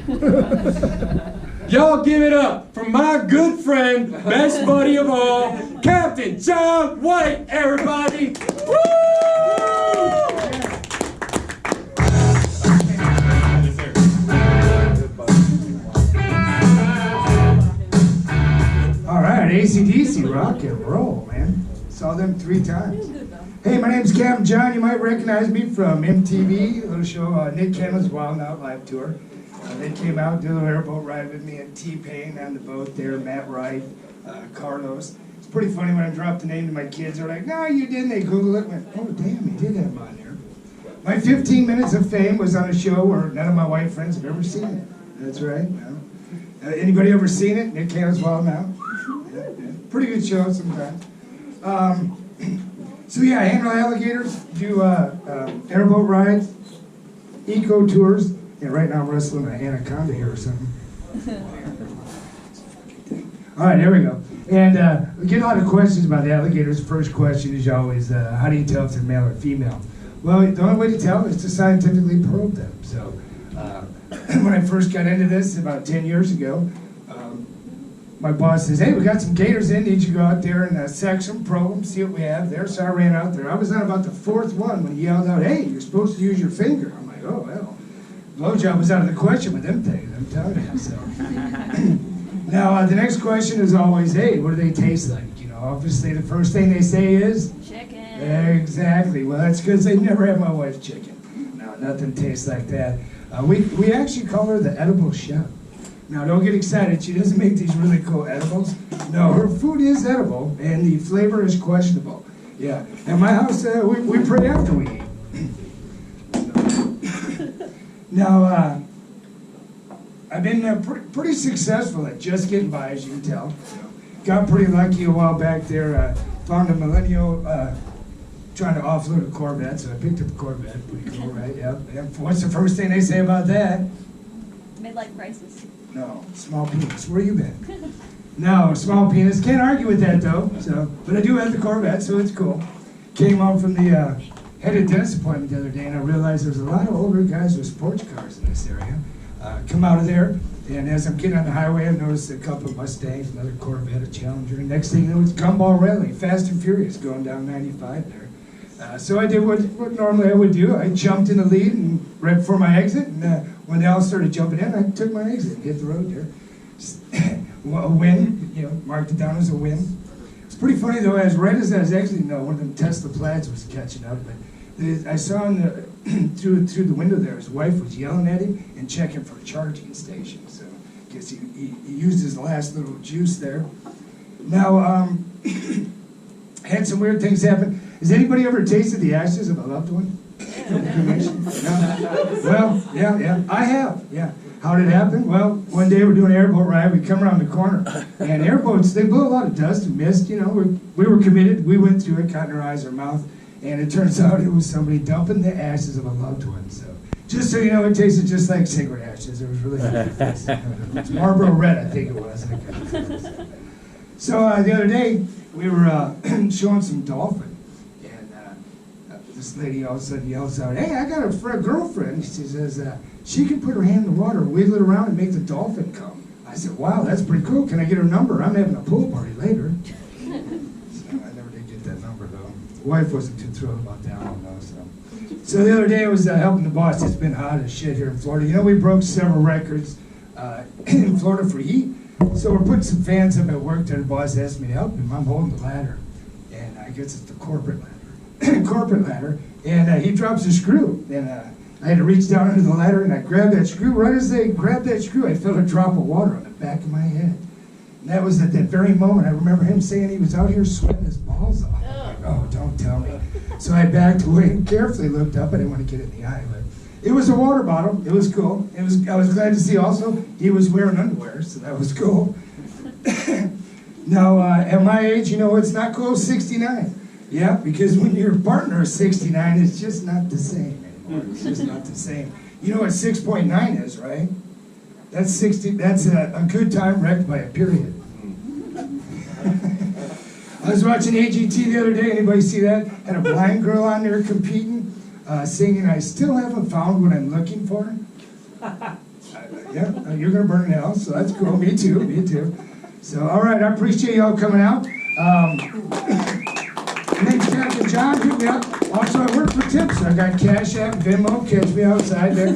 Y'all give it up for my good friend, best buddy of all, Captain John White, everybody. Woo! All right, AC/DC, rock and roll, man. Saw them 3 times. Hey, my name's Captain John. You might recognize me from MTV, a little show, Nick Cannon's Wild 'N Out Live Tour. They came out, did a little airboat ride with me, and T-Pain on the boat there, Matt Wright, Carlos. It's pretty funny when I dropped the name to my kids. They're like, no, you didn't. They Google it and went, oh, damn, you did have him on there. My 15 minutes of fame was on a show where none of my white friends have ever seen it. That's right. No. Anybody ever seen it? Nick Cannon's Wild 'N Out. Yeah. Pretty good show sometimes. So yeah, I handle alligators, do airboat rides, eco tours, and right now I'm wrestling an anaconda here or something. All right, there we go. And we get a lot of questions about the alligators. First question is always, how do you tell if they're male or female? Well, the only way to tell is to scientifically probe them. So when I first got into this about 10 years ago, my boss says, hey, we got some gators in, need you to go out there and sex them, probe them, see what we have there. So I ran out there. I was on about the 4th one when he yelled out, hey, you're supposed to use your finger. I'm like, oh, well, blowjob was out of the question with them things, I'm telling you. So. Now, the next question is always, hey, what do they taste like? You know, obviously the first thing they say is? Chicken. Exactly. Well, that's because they never had my wife's chicken. No, nothing tastes like that. We actually call her the edible chef. Now, don't get excited. She doesn't make these really cool edibles. No, her food is edible, and the flavor is questionable. Yeah. At my house, we pray after we eat. Now, I've been pretty successful at just getting by, as you can tell. Got pretty lucky a while back there. Found a millennial trying to offload a Corvette, so I picked up a Corvette. Pretty cool, right? Yep. What's the first thing they say about that? Midlife crisis. No, small penis. Where you been? No, small penis. Can't argue with that though. So, but I do have the Corvette, so it's cool. Came home from the had a dentist appointment the other day, and I realized there's a lot of older guys with sports cars in this area. Come out of there, and as I'm getting on the highway, I noticed a couple of Mustangs, another Corvette, a Challenger. And next thing you know, it's Gumball Rally, Fast and Furious, going down 95 there. So I did what normally I would do. I jumped in the lead and right before my exit, and when they all started jumping in, I took my exit and hit the road there. A win, you know, marked it down as a win. It's pretty funny though, right as I was exiting, one of them Tesla Plaids was catching up, but I saw in the, through the window there, his wife was yelling at him and checking for a charging station. So I guess he used his last little juice there. Now, had some weird things happen. Has anybody ever tasted the ashes of a loved one? No? Well, yeah, I have, yeah. How did it happen? Well, one day we're doing an airboat ride, we come around the corner, and airboats, they blow a lot of dust and mist, you know, we were committed, we went through it, cotton our eyes, our mouth, and it turns out it was somebody dumping the ashes of a loved one, so. Just so you know, it tasted just like cigarette ashes, it was really good. It's Marlboro Red, I think it was. So the other day, we were showing some dolphin. This lady all of a sudden yells out, hey, I got a girlfriend. She says, she can put her hand in the water, wiggle it around, and make the dolphin come. I said, wow, that's pretty cool. Can I get her number? I'm having a pool party later. So I never did get that number, though. Wife wasn't too thrilled about that one, though. So the other day I was helping the boss. It's been hot as shit here in Florida. You know, we broke several records in Florida for heat. So we're putting some fans up at work there. The boss asked me to help him. I'm holding the ladder. And I guess it's the corporate ladder. And he drops a screw, and I had to reach down under the ladder, and I grabbed that screw. Right as I grabbed that screw, I felt a drop of water on the back of my head. And that was at that very moment. I remember him saying he was out here sweating his balls off. I'm like, oh, don't tell me. So I backed away and carefully looked up. I didn't want to get it in the eye, but it was a water bottle. It was cool. I was glad to see also he was wearing underwear, so that was cool. Now, at my age, you know, it's not cool, 69. Yeah, because when your partner is 69, it's just not the same anymore. It's just not the same. You know what 6.9 is, right? That's 60. That's a good time wrecked by a period. I was watching AGT the other day. Anybody see that? Had a blind girl on there competing, singing, I still haven't found what I'm looking for. Yeah, you're gonna burn in hell, so that's cool. Me too, me too. So, all right, I appreciate y'all coming out. Thanks, Captain John, hit me up. Also, I work for tips. I got Cash App, Venmo, catch me outside there.